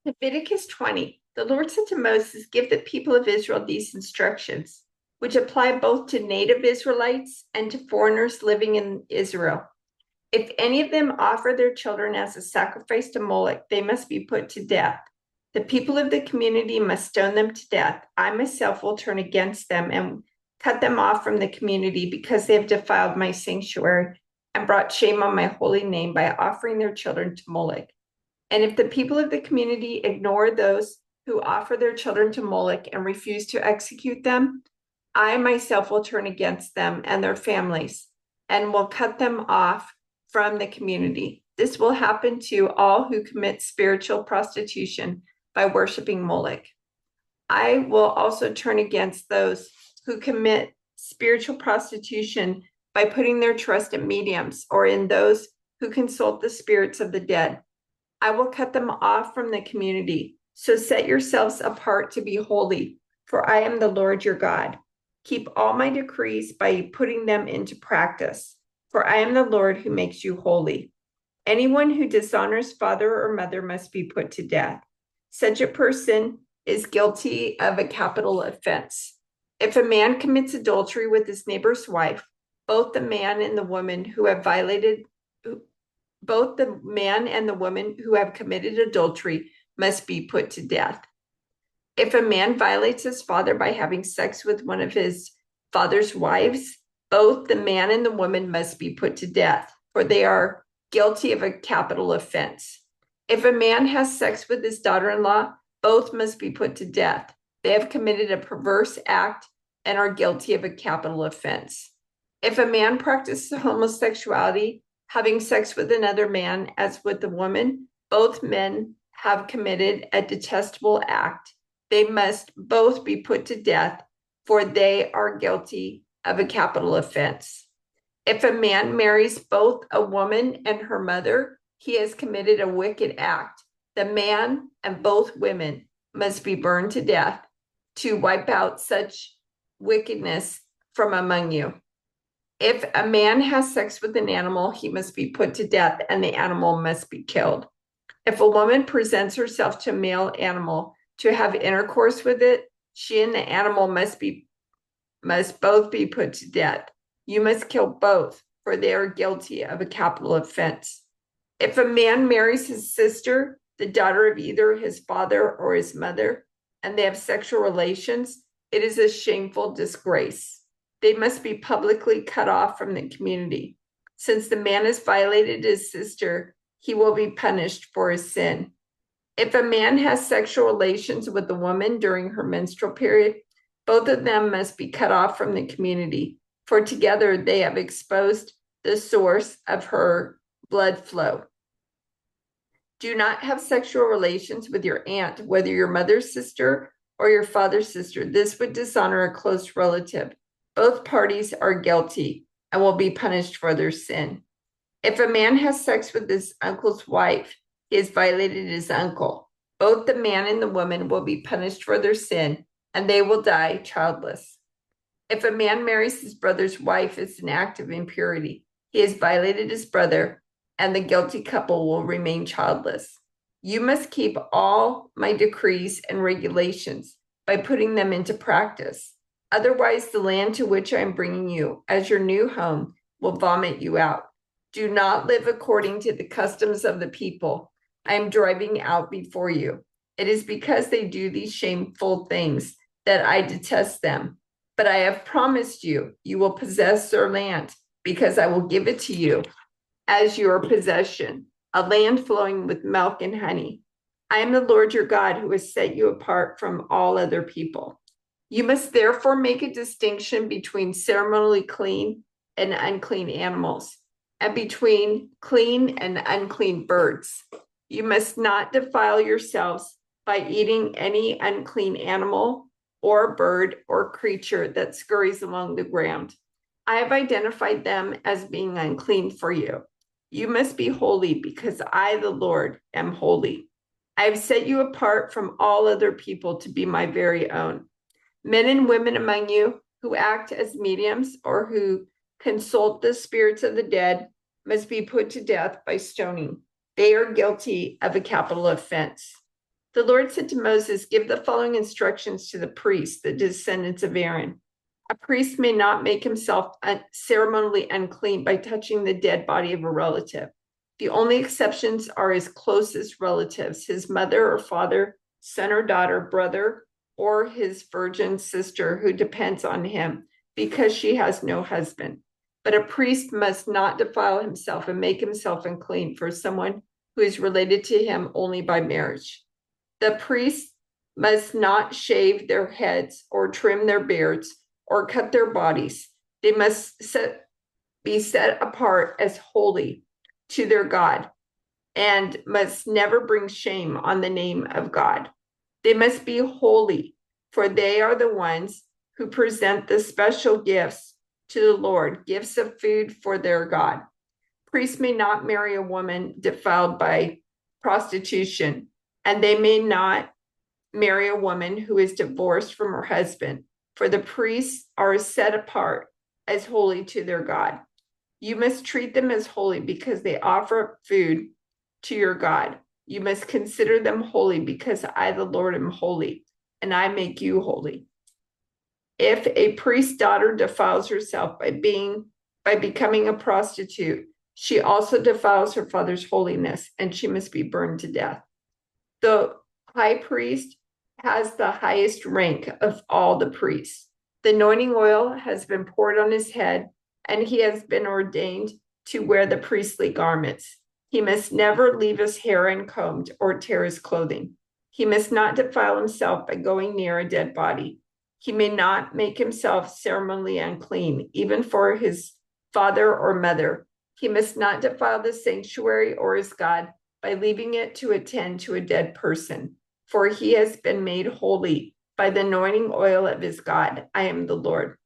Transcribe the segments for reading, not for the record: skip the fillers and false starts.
Leviticus 20. The Lord said to Moses, "Give the people of Israel these instructions, which apply both to native Israelites and to foreigners living in Israel. If any of them offer their children as a sacrifice to Moloch, they must be put to death. The people of the community must stone them to death. I myself will turn against them and cut them off from the community because they have defiled my sanctuary and brought shame on my holy name by offering their children to Moloch. And if the people of the community ignore those who offer their children to Moloch and refuse to execute them, I myself will turn against them and their families and will cut them off from the community. This will happen to all who commit spiritual prostitution by worshiping Moloch. I will also turn against those who commit spiritual prostitution by putting their trust in mediums or in those who consult the spirits of the dead. I will cut them off from the community. So set yourselves apart to be holy, for I am the Lord your God. Keep all my decrees by putting them into practice, for I am the Lord who makes you holy. Anyone who dishonors father or mother must be put to death. Such a person is guilty of a capital offense. If a man commits adultery with his neighbor's wife, both the man and the woman who have committed adultery must be put to death. If a man violates his father by having sex with one of his father's wives, both the man and the woman must be put to death, for they are guilty of a capital offense. If a man has sex with his daughter-in-law, both must be put to death. They have committed a perverse act and are guilty of a capital offense. If a man practices homosexuality, having sex with another man as with a woman, both men have committed a detestable act. They must both be put to death, for they are guilty of a capital offense. If a man marries both a woman and her mother, he has committed a wicked act. The man and both women must be burned to death to wipe out such wickedness from among you. If a man has sex with an animal, he must be put to death and the animal must be killed. If a woman presents herself to a male animal to have intercourse with it, she and the animal must both be put to death. You must kill both, for they are guilty of a capital offense. If a man marries his sister, the daughter of either his father or his mother, and they have sexual relations, it is a shameful disgrace. They must be publicly cut off from the community. Since the man has violated his sister, he will be punished for his sin. If a man has sexual relations with a woman during her menstrual period, both of them must be cut off from the community, for together they have exposed the source of her blood flow. Do not have sexual relations with your aunt, whether your mother's sister or your father's sister. This would dishonor a close relative. Both parties are guilty and will be punished for their sin. If a man has sex with his uncle's wife, he has violated his uncle. Both the man and the woman will be punished for their sin, and they will die childless. If a man marries his brother's wife, it's an act of impurity. He has violated his brother, and the guilty couple will remain childless. You must keep all my decrees and regulations by putting them into practice. Otherwise, the land to which I am bringing you as your new home will vomit you out. Do not live according to the customs of the people I am driving out before you. It is because they do these shameful things that I detest them. But I have promised you, you will possess their land because I will give it to you as your possession, a land flowing with milk and honey. I am the Lord your God who has set you apart from all other people. You must therefore make a distinction between ceremonially clean and unclean animals, and between clean and unclean birds. You must not defile yourselves by eating any unclean animal or bird or creature that scurries along the ground. I have identified them as being unclean for you. You must be holy because I, the Lord, am holy. I have set you apart from all other people to be my very own. Men and women among you who act as mediums or who consult the spirits of the dead must be put to death by stoning. They are guilty of a capital offense. The Lord said to Moses, give the following instructions to the priests, the descendants of Aaron. A priest may not make himself ceremonially unclean by touching the dead body of a relative. The only exceptions are his closest relatives, his mother or father, son or daughter, brother, or his virgin sister who depends on him because she has no husband. But a priest must not defile himself and make himself unclean for someone who is related to him only by marriage. The priests must not shave their heads or trim their beards or cut their bodies. They must be set apart as holy to their God and must never bring shame on the name of God. They must be holy, for they are the ones who present the special gifts to the Lord, gifts of food for their God. Priests may not marry a woman defiled by prostitution, and they may not marry a woman who is divorced from her husband, for the priests are set apart as holy to their God. You must treat them as holy because they offer food to your God. You must consider them holy because I, the Lord, am holy, and I make you holy. If a priest's daughter defiles herself by becoming a prostitute, she also defiles her father's holiness, and she must be burned to death. The high priest has the highest rank of all the priests. The anointing oil has been poured on his head, and he has been ordained to wear the priestly garments. He must never leave his hair uncombed or tear his clothing. He must not defile himself by going near a dead body. He may not make himself ceremonially unclean, even for his father or mother. He must not defile the sanctuary or his God by leaving it to attend to a dead person, for he has been made holy by the anointing oil of his God. I am the Lord.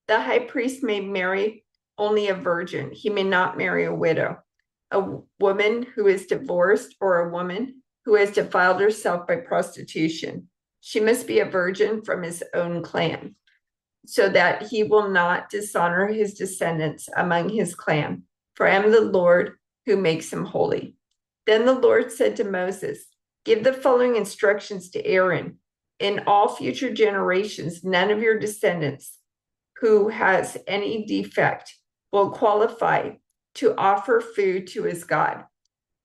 The high priest may marry only a virgin. He may not marry a widow, a woman who is divorced, or a woman who has defiled herself by prostitution. She must be a virgin from his own clan, so that he will not dishonor his descendants among his clan, for I am the Lord who makes him holy. Then the Lord said to Moses, give the following instructions to Aaron. In all future generations, none of your descendants who has any defect will qualify to offer food to his God.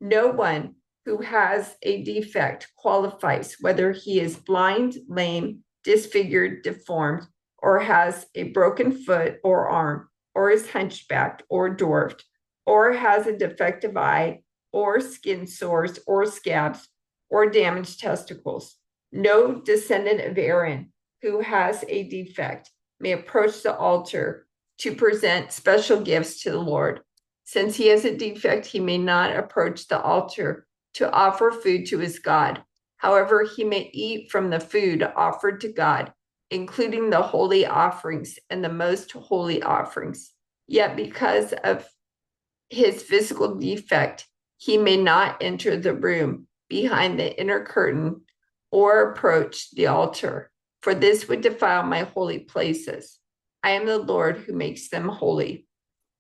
No one who has a defect qualifies, whether he is blind, lame, disfigured, deformed, or has a broken foot or arm, or is hunchbacked or dwarfed, or has a defective eye, or skin sores, or scabs, or damaged testicles. No descendant of Aaron who has a defect may approach the altar to present special gifts to the Lord. Since he has a defect, he may not approach the altar to offer food to his God. However, he may eat from the food offered to God, including the holy offerings and the most holy offerings. Yet because of his physical defect, he may not enter the room behind the inner curtain or approach the altar, for this would defile my holy places. I am the Lord who makes them holy.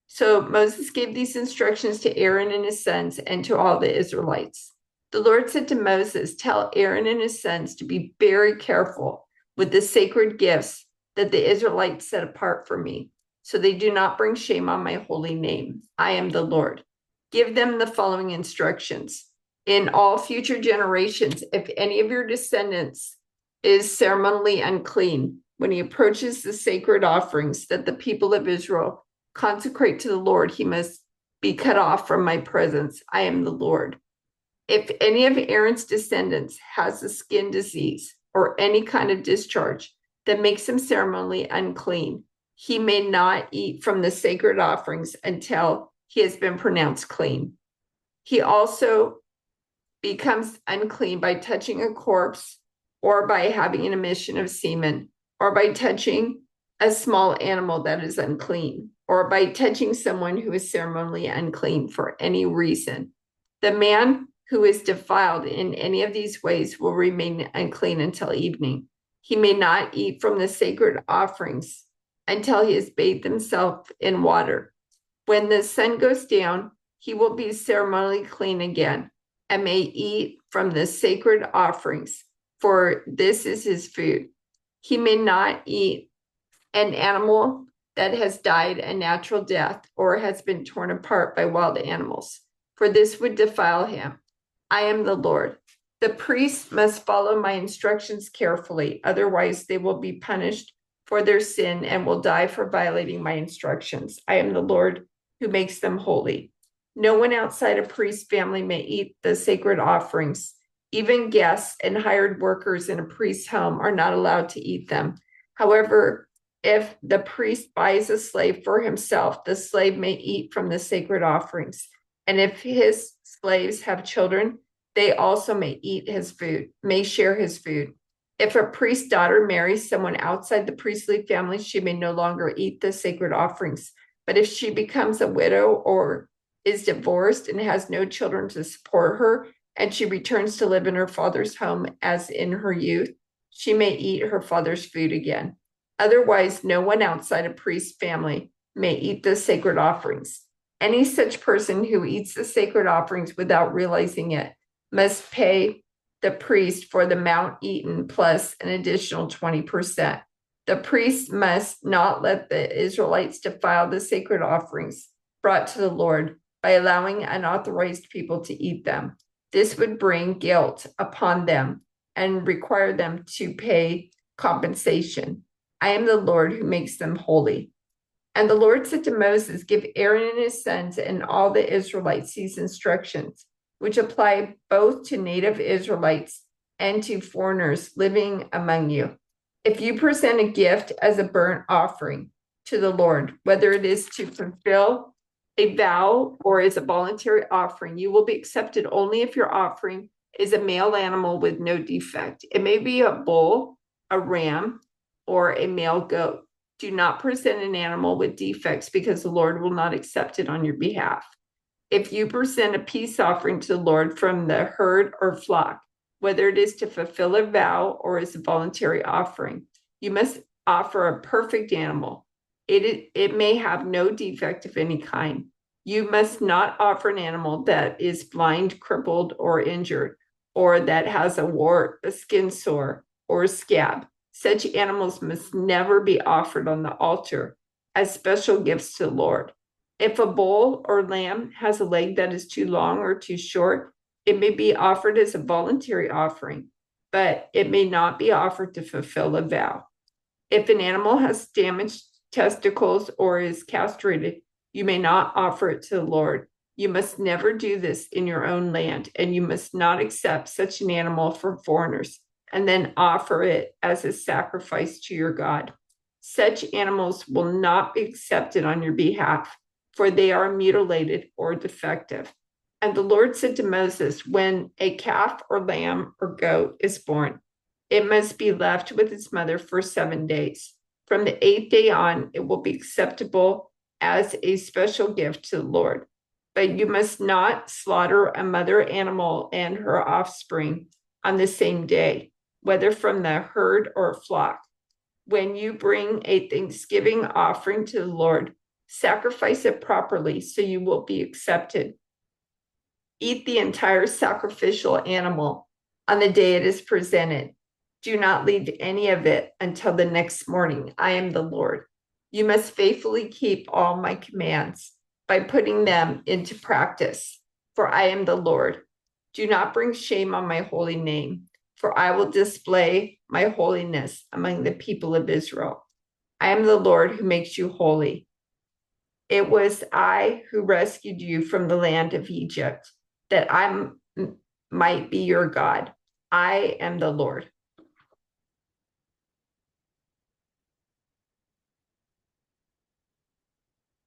So Moses gave these instructions to Aaron and his sons and to all the Israelites. The Lord said to Moses, tell Aaron and his sons to be very careful with the sacred gifts that the Israelites set apart for me, so they do not bring shame on my holy name. I am the Lord. Give them the following instructions. In all future generations, if any of your descendants is ceremonially unclean, when he approaches the sacred offerings that the people of Israel consecrate to the Lord, he must be cut off from my presence. I am the Lord. If any of Aaron's descendants has a skin disease or any kind of discharge that makes him ceremonially unclean, he may not eat from the sacred offerings until he has been pronounced clean. He also becomes unclean by touching a corpse, or by having an emission of semen, or by touching a small animal that is unclean, or by touching someone who is ceremonially unclean for any reason. The man who is defiled in any of these ways will remain unclean until evening. He may not eat from the sacred offerings until he has bathed himself in water. When the sun goes down, he will be ceremonially clean again. and may eat from the sacred offerings, for this is his food. He may not eat an animal that has died a natural death or has been torn apart by wild animals, for this would defile him. I am the Lord. The priests must follow my instructions carefully, otherwise, they will be punished for their sin and will die for violating my instructions. I am the Lord who makes them holy. No one outside a priest's family may eat the sacred offerings. Even guests and hired workers in a priest's home are not allowed to eat them. However, if the priest buys a slave for himself, the slave may eat from the sacred offerings. And if his slaves have children, they also may eat his food, may share his food. If a priest's daughter marries someone outside the priestly family, she may no longer eat the sacred offerings. But if she becomes a widow or is divorced and has no children to support her, and she returns to live in her father's home as in her youth, she may eat her father's food again. Otherwise, no one outside a priest's family may eat the sacred offerings. Any such person who eats the sacred offerings without realizing it must pay the priest for the amount eaten plus an additional 20%. The priest must not let the Israelites defile the sacred offerings brought to the Lord by allowing unauthorized people to eat them. This would bring guilt upon them and require them to pay compensation. I am the Lord who makes them holy. And the Lord said to Moses, give Aaron and his sons and all the Israelites these instructions, which apply both to native Israelites and to foreigners living among you. If you present a gift as a burnt offering to the Lord, whether it is to fulfill a vow or as a voluntary offering, you will be accepted only if your offering is a male animal with no defect. It may be a bull, a ram, or a male goat. Do not present an animal with defects because the Lord will not accept it on your behalf. If you present a peace offering to the Lord from the herd or flock, whether it is to fulfill a vow or as a voluntary offering, you must offer a perfect animal. It may have no defect of any kind. You must not offer an animal that is blind, crippled, or injured, or that has a wart, a skin sore, or a scab. Such animals must never be offered on the altar as special gifts to the Lord. If a bull or lamb has a leg that is too long or too short, it may be offered as a voluntary offering, but it may not be offered to fulfill a vow. If an animal has damaged testicles or is castrated, you may not offer it to the Lord. You must never do this in your own land, and you must not accept such an animal from foreigners and then offer it as a sacrifice to your God. Such animals will not be accepted on your behalf, for they are mutilated or defective. And the Lord said to Moses, when a calf or lamb or goat is born, it must be left with its mother for 7 days. From the 8th day on, it will be acceptable as a special gift to the Lord. But you must not slaughter a mother animal and her offspring on the same day, whether from the herd or flock. When you bring a thanksgiving offering to the Lord, sacrifice it properly so you will be accepted. Eat the entire sacrificial animal on the day it is presented. Do not leave any of it until the next morning. I am the Lord. You must faithfully keep all my commands by putting them into practice, for I am the Lord. Do not bring shame on my holy name, for I will display my holiness among the people of Israel. I am the Lord who makes you holy. It was I who rescued you from the land of Egypt, that I might be your God. I am the Lord.